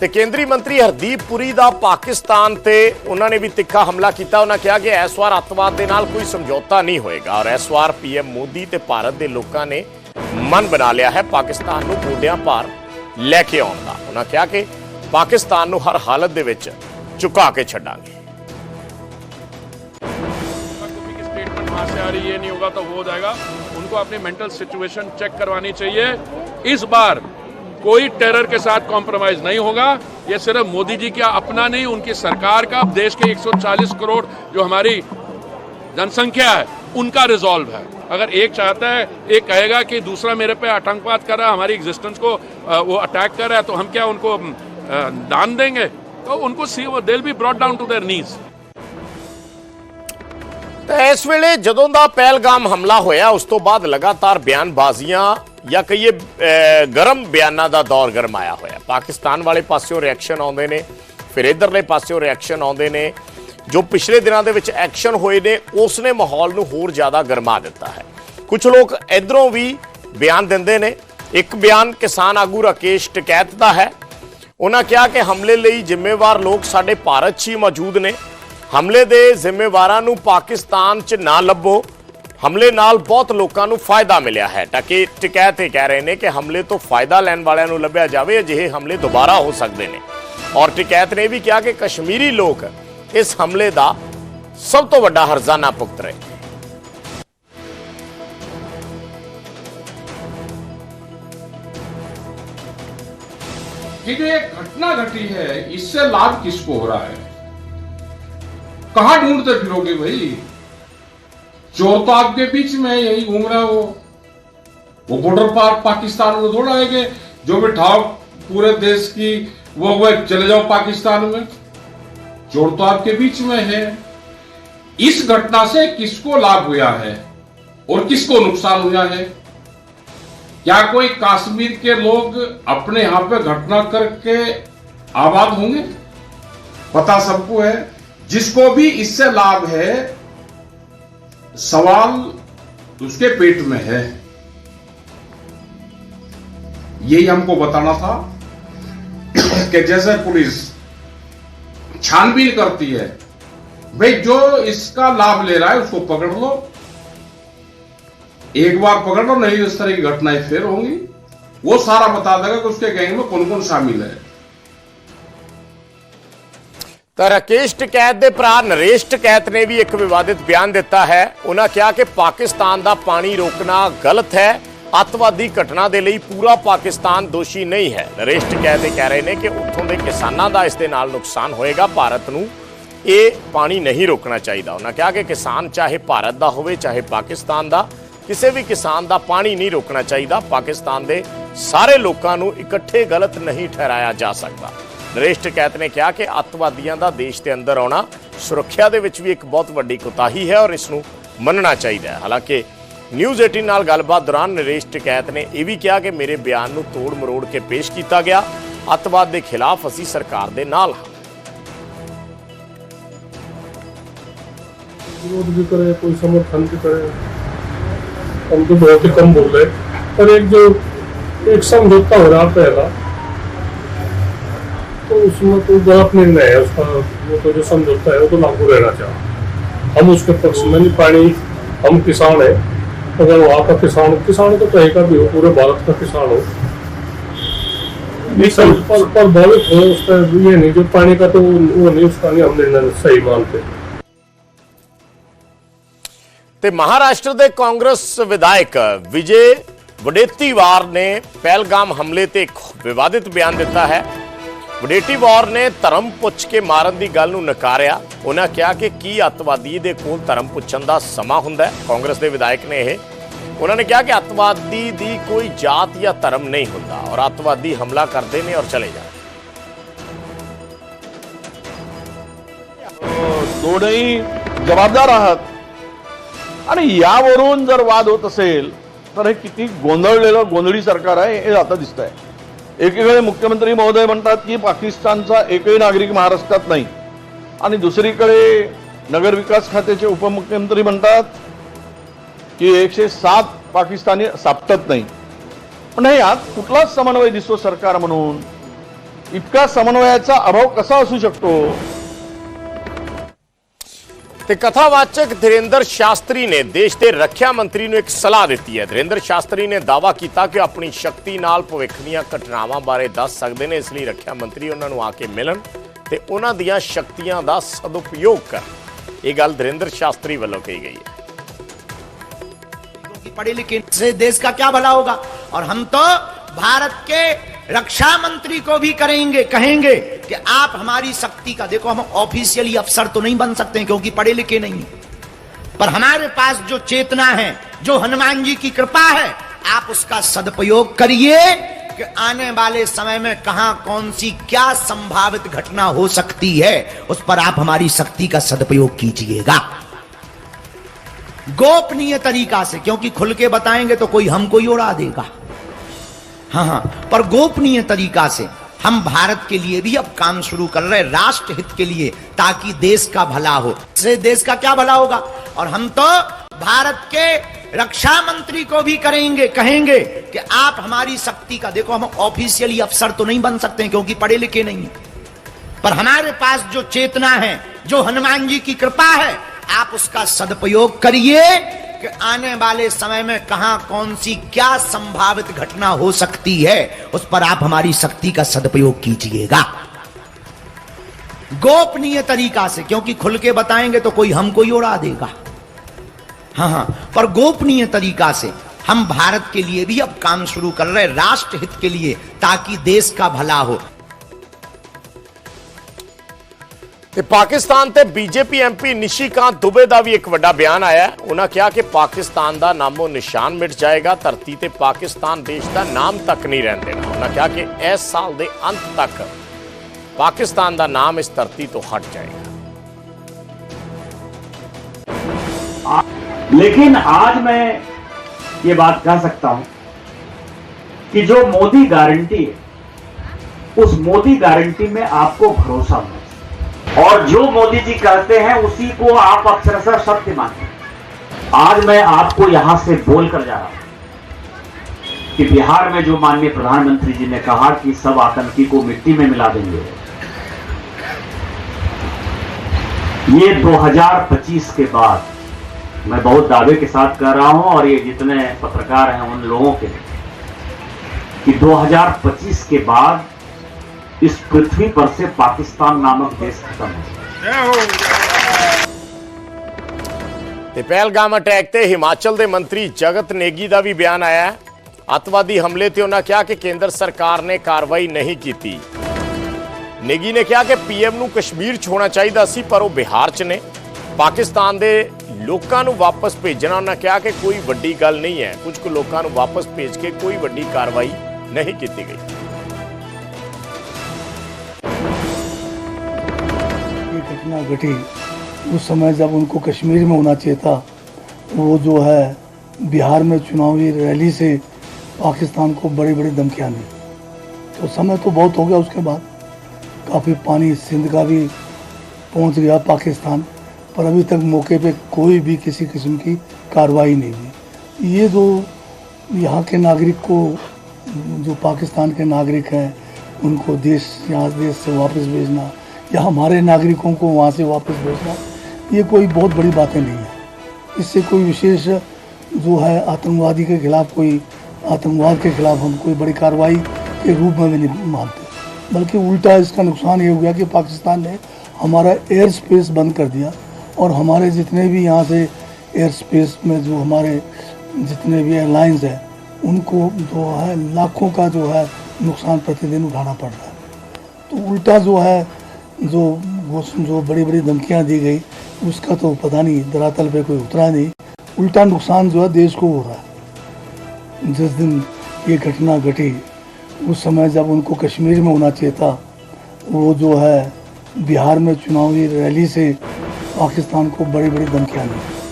ਤੇ ਕੇਂਦਰੀ ਮੰਤਰੀ ਹਰਦੀਪ ਪੁਰੀ ਦਾ ਪਾਕਿਸਤਾਨ ਤੇ ਉਹਨਾਂ ਨੇ ਵੀ ਤਿੱਖਾ ਹਮਲਾ ਕੀਤਾ। ਉਹਨਾਂ ਕਿਹਾ ਕਿ ਇਸ ਵਾਰ ਅੱਤਵਾਦ ਦੇ ਨਾਲ ਕੋਈ ਸਮਝੌਤਾ ਨਹੀਂ ਹੋਏਗਾ ਔਰ ਇਸ ਵਾਰ ਪੀਐਮ ਮੋਦੀ ਤੇ ਭਾਰਤ ਦੇ ਲੋਕਾਂ ਨੇ ਮਨ ਬਣਾ ਲਿਆ ਹੈ ਪਾਕਿਸਤਾਨ ਨੂੰ ਗੋਡਿਆਂ ਭਾਰ ਲੈ ਕੇ ਆਉਣ ਦਾ। ਉਹਨਾਂ ਕਿਹਾ ਕਿ ਪਾਕਿस्तान ਨੂੰ हर हालत ਦੇ ਵਿੱਚ ਝੁਕਾ ਕੇ ਛੱਡਾਂਗੇ। स्टेटमेंट वहां से आ रही है, नहीं होगा तो वो हो जाएगा। उनको अपनी मेंटल सिचुएशन चेक करवानी चाहिए। इस बार कोई टेरर के साथ कॉम्प्रोमाइज नहीं होगा। ये सिर्फ मोदी जी का अपना नहीं, उनकी सरकार का, देश के 140 करोड़ जो हमारी जनसंख्या है उनका रिजॉल्व है। अगर एक चाहता है, एक कहेगा कि दूसरा मेरे पे आतंकवाद कर रहा है, हमारी एग्जिस्टेंस को वो अटैक कर रहा है, तो हम क्या उनको दान देंगे? तो उनको सी वो they will be brought down to their knees. तो इस वेले जदों दा पहलगाम हमला होया उस तो बाद लगातार बयानबाजियां या कहिए गर्म बयानां दा दौर गरमाया होया। पाकिस्तान वाले पास्यों रिएक्शन आउंदे ने, फिर इधरले पास्यों रिएक्शन आउंदे ने। जो पिछले दिनों के विच एक्शन होए ने उसने माहौल नूं होर ज़्यादा गरमा दिता है। कुछ लोग इधरों भी बयान दिंदे ने। एक बयान किसान आगू राकेश टिकैत दा है। उन्होंने कहा कि हमले लई जिम्मेवार लोग साडे भारत 'च ही मौजूद ने। हमले दे जिम्मेवारां नूं पाकिस्तान 'च ना लभो। हमले नाल बहुत लोगों नूं फायदा मिलिया है। ताकि टिकैत ये कह रहे हैं कि हमले तो फायदा लैण वालियां नूं लभ्या जावे, अजिहे हमले दोबारा हो सकते हैं। और टिकैत ने भी कहा कि कश्मीरी लोग इस हमले का सब तो वड्डा हरजाना भुगत रहे। ये जो एक घटना घटी है इससे लाभ किसको हो रहा है? कहां ढूंढते फिरोगे भाई? चोर तो आपके बीच में यही घूम रहा है। वो बॉर्डर पार पाकिस्तान में थोड़ा आएंगे जो भी ठाव पूरे देश की वो चले जाओ पाकिस्तान में। चोर तो आपके बीच में है। इस घटना से किसको लाभ हुआ है और किसको नुकसान हुआ है? क्या कोई कश्मीर के लोग अपने यहां पे घटना करके आबाद होंगे? पता सबको है। जिसको भी इससे लाभ है, सवाल उसके पेट में है। यही हमको बताना था कि जैसे पुलिस छानबीन करती है, भाई जो इसका लाभ ले रहा है उसको पकड़ लो। एक बार पकड़ लो, नहीं इस तरह की घटनाएं फिर होंगी। वो सारा बता देगा कि उसके गैंग में कौन कौन शामिल है। तो राकेश टिकैत के भरा नरेश टिकैत ने भी एक विवादित बयान दिता है। उन्होंने कहा कि पाकिस्तान का पानी रोकना गलत है। अतवादी घटना के लिए पूरा पाकिस्तान दोषी नहीं है। नरेश टिकैत कह रहे हैं कि उत्थों के किसानों का इस दे नाल नुकसान होएगा। भारत नूं ये पानी नहीं रोकना चाहिए। उन्होंने कहा कि किसान चाहे भारत का होवे चाहे पाकिस्तान का, किसी भी किसान का पानी नहीं रोकना चाहिए। पाकिस्तान के सारे लोगों को इकट्ठे गलत नहीं ठहराया जा सकता। नरेश टिकैत ने कहा कि अतवादियों का देश के अंदर आना सुरक्षा के विच भी एक बहुत वड्डी कोताही है और इसनूं मनना चाहिए। हालांकि न्यूज़ 18 नाल गलबात दौरान नरेश टिकैत ने यह भी कहा कि मेरे बयान नूं तोड़ मरोड़ के पेश किया गया। अतवाद के खिलाफ असीं सरकार दे नाल हां। विरोध भी करे, कोई समर्थन भी करे, हम तो बहुत ही कम बोल रहे। पर एक समझौता हो रहा पहला, तो उसमें तो गलत निर्णय है उसका। वो तो जो समझौता है वो तो लागू रहना चाहिए। हम उसके पक्ष में नहीं। पानी हम किसान है, अगर वहाँ का किसान तो कहीं का भी हो, पूरे भारत का किसान हो, प्रभावित हो उसका ये नहीं। जो पानी का तो वो नहीं, उसका नहीं हम निर्णय सही मानते। ते महाराष्ट्र के कांग्रेस विधायक विजय वडेट्टीवार ने पहलगाम हमले ते एक विवादित बयान दिता है। वडेट्टीवार ने धर्म पुछ के मारन की गल नूं नकारिया। उन्होंने कहा कि की अतवादी दे कोल धर्म पुछण दा समा हुंदा है। कांग्रेस के विधायक ने उन्होंने कहा कि अतवादी दी कोई जात या धर्म नहीं हुंदा और अतवादी हमला करते हैं और चले जाते। दोनही जबाबदार आहात आणि यावरून जर वाद होत असेल तर हे किती गोंधळी सरकार आहे हे आता दिसतंय। एकीकडे मुख्यमंत्री महोदय म्हणतात की पाकिस्तानचा एकही नागरिक महाराष्ट्रात नाही आणि दुसरीकडे नगर विकास खात्याचे उपमुख्यमंत्री म्हणतात की 107 पाकिस्तानी सापडत नाही। पण यात कुठलाच समन्वय दिसतो सरकार म्हणून? इतका समन्वयाचा अभाव कसा असू शकतो? ਤੇ ਕਥਾਵਾਚਕ ਧੀਰੇਂਦਰ ਸ਼ਾਸਤਰੀ ਨੇ ਦੇਸ਼ ਦੇ ਰੱਖਿਆ ਮੰਤਰੀ ਨੂੰ ਇੱਕ ਸਲਾਹ ਦਿੱਤੀ ਹੈ। ਧੀਰੇਂਦਰ ਸ਼ਾਸਤਰੀ ਨੇ ਦਾਅਵਾ ਕੀਤਾ ਕਿ ਆਪਣੀ ਸ਼ਕਤੀ ਨਾਲ ਭਵਿੱਖ ਦੀਆਂ ਘਟਨਾਵਾਂ ਬਾਰੇ ਦੱਸ ਸਕਦੇ ਨੇ, ਇਸ ਲਈ ਰੱਖਿਆ ਮੰਤਰੀ ਉਹਨਾਂ ਨੂੰ ਆ ਕੇ ਮਿਲਣ ਤੇ ਉਹਨਾਂ ਦੀਆਂ ਸ਼ਕਤੀਆਂ ਦਾ ਸਦੁਪਯੋਗ ਕਰਨ। ਇਹ ਗੱਲ ਧੀਰੇਂਦਰ ਸ਼ਾਸਤਰੀ ਵੱਲੋਂ ਕਹੀ ਗਈ ਹੈ। पढ़े लिखे से देश का क्या भला होगा, और हम तो भारत के रक्षा मंत्री को भी कहेंगे कि आप हमारी शक्ति का, देखो हम ऑफिशियली अफसर तो नहीं बन सकते क्योंकि पढ़े लिखे नहीं, पर हमारे पास जो चेतना है, जो हनुमान जी की कृपा है, आप उसका सदुपयोग करिए कि आने वाले समय में कहां कौन सी क्या संभावित घटना हो सकती है, उस पर आप हमारी शक्ति का सदुपयोग कीजिएगा गोपनीय तरीका से, क्योंकि खुल के बताएंगे तो कोई हमको ही उड़ा देगा। हाँ, पर गोपनीय तरीका से हम भारत के लिए भी अब काम शुरू कर रहे हैं, राष्ट्र हित के लिए, ताकि देश का भला हो। इससे देश का क्या भला होगा, और हम तो भारत के रक्षा मंत्री को भी कहेंगे कि आप हमारी शक्ति का, देखो हम ऑफिशियली अफसर तो नहीं बन सकते क्योंकि पढ़े लिखे नहीं, पर हमारे पास जो चेतना है, जो हनुमान जी की कृपा है, आप उसका सदुपयोग करिए कि आने वाले समय में कहां कौन सी क्या संभावित घटना हो सकती है, उस पर आप हमारी शक्ति का सदुपयोग कीजिएगा गोपनीय तरीका से, क्योंकि खुल के बताएंगे तो कोई हमको ही उड़ा देगा। हाँ, पर गोपनीय तरीका से हम भारत के लिए भी अब काम शुरू कर रहे हैं, राष्ट्र हित के लिए, ताकि देश का भला हो। ਤੇ ਪਾਕਿਸਤਾਨ ਤੇ ਬੀਜੇਪੀ ਐਮਪੀ ਨਿਸ਼ੀਕਾਂਤ ਦੁਬੇ ਦਾ ਵੀ ਇੱਕ ਵੱਡਾ ਬਿਆਨ ਆਇਆ ਹੈ। ਉਹਨਾਂ ਕਿਹਾ ਕਿ ਪਾਕਿਸਤਾਨ ਦਾ ਨਾਮੋ ਨਿਸ਼ਾਨ ਮਿਟ ਜਾਏਗਾ, ਧਰਤੀ ਤੇ ਪਾਕਿਸਤਾਨ ਦੇਸ਼ ਦਾ ਨਾਮ ਤੱਕ ਨਹੀਂ ਰਹਿਣ ਦੇਣਾ। ਉਹਨਾਂ ਕਿਹਾ ਕਿ ਇਸ ਸਾਲ ਦੇ ਅੰਤ ਤੱਕ ਪਾਕਿस्तान ਦਾ ਨਾਮ ਇਸ ਧਰਤੀ ਤੋਂ ਹਟ जाएगा। लेकिन आज मैं ये बात कह सकता हूं कि जो मोदी गारंटी है, उस मोदी गारंटी में आपको भरोसा हो, और जो मोदी जी कहते हैं उसी को आप अक्षरशः सत्य मानते हैं। आज मैं आपको यहां से बोलकर जा रहा हूं कि बिहार में जो माननीय प्रधानमंत्री जी ने कहा कि सब आतंकी को मिट्टी में मिला देंगे, ये 2025 के बाद, मैं बहुत दावे के साथ कह रहा हूं, और ये जितने पत्रकार हैं उन लोगों के लिए, कि 2025 के बाद इस पृथ्वी पर से पाकिस्तान नामक देश खत्म हो जाएगा। ਤੇ ਪਹਿਲਗਾਮ ਅਟੈਕ ਤੇ ਹਿਮਾਚਲ ਦੇ ਮੰਤਰੀ ਜਗਤ ਨੇਗੀ ਦਾ ਵੀ ਬਿਆਨ ਆਇਆ ਹੈ। ਅੱਤਵਾਦੀ ਹਮਲੇ ਤੇ ਉਹਨਾਂ ਕਿਹਾ ਕਿ ਕੇਂਦਰ ਸਰਕਾਰ ਨੇ ਕਾਰਵਾਈ ਨਹੀਂ ਕੀਤੀ। ਨੇਗੀ ਨੇ ਕਿਹਾ ਕਿ ਪੀਐਮ ਨੂੰ ਕਸ਼ਮੀਰ ਛੋੜਨਾ ਚਾਹੀਦਾ ਸੀ, ਪਰ ਉਹ ਬਿਹਾਰ 'ਚ ਨੇ। ਪਾਕਿਸਤਾਨ ਦੇ ਲੋਕਾਂ ਨੂੰ ਵਾਪਸ ਭੇਜਣਾ, ਉਹਨਾਂ ਕਿਹਾ ਕਿ ਕੋਈ ਵੱਡੀ ਗੱਲ ਨਹੀਂ ਹੈ। ਕੁਝ ਕੁ ਲੋਕਾਂ ਨੂੰ ਵਾਪਸ ਭੇਜ ਕੇ ਕੋਈ ਵੱਡੀ ਕਾਰਵਾਈ ਨਹੀਂ ਕੀਤੀ ਗਈ। घटना घटी उस समय जब उनको कश्मीर में होना चाहिए था, वो जो है बिहार में चुनावी रैली से पाकिस्तान को बड़ी बड़ी धमकियाँ दी। तो समय तो बहुत हो गया, उसके बाद काफ़ी पानी सिंध का भी पहुंच गया पाकिस्तान, पर अभी तक मौके पे कोई भी किसी किस्म की कार्रवाई नहीं हुई। ये जो यहाँ के नागरिक को, जो पाकिस्तान के नागरिक हैं, उनको यहाँ देश से वापस भेजना या हमारे नागरिकों को वहाँ से वापस भेजना, ये कोई बहुत बड़ी बातें नहीं है। इससे कोई विशेष जो है आतंकवादी के खिलाफ, कोई आतंकवाद के खिलाफ हम कोई बड़ी कार्रवाई के रूप में भी नहीं मानते, बल्कि उल्टा इसका नुकसान ये हो गया कि पाकिस्तान ने हमारा एयर स्पेस बंद कर दिया, और हमारे जितने भी यहाँ से एयर स्पेस में जो हमारे जितने भी एयरलाइंस हैं, उनको जो है लाखों का जो है नुकसान प्रतिदिन उठाना पड़ रहा है। तो उल्टा जो है जो बड़ी बड़ी धमकियां दी गई, उसका तो पता नहीं, धरातल पे कोई उतरा नहीं। उल्टा नुकसान जो है देश को हो रहा है। जिस दिन ये घटना घटी उस समय जब उनको कश्मीर में होना चाहिए था, वो जो है बिहार में चुनावी रैली से पाकिस्तान को बड़ी बड़ी धमकियां दी।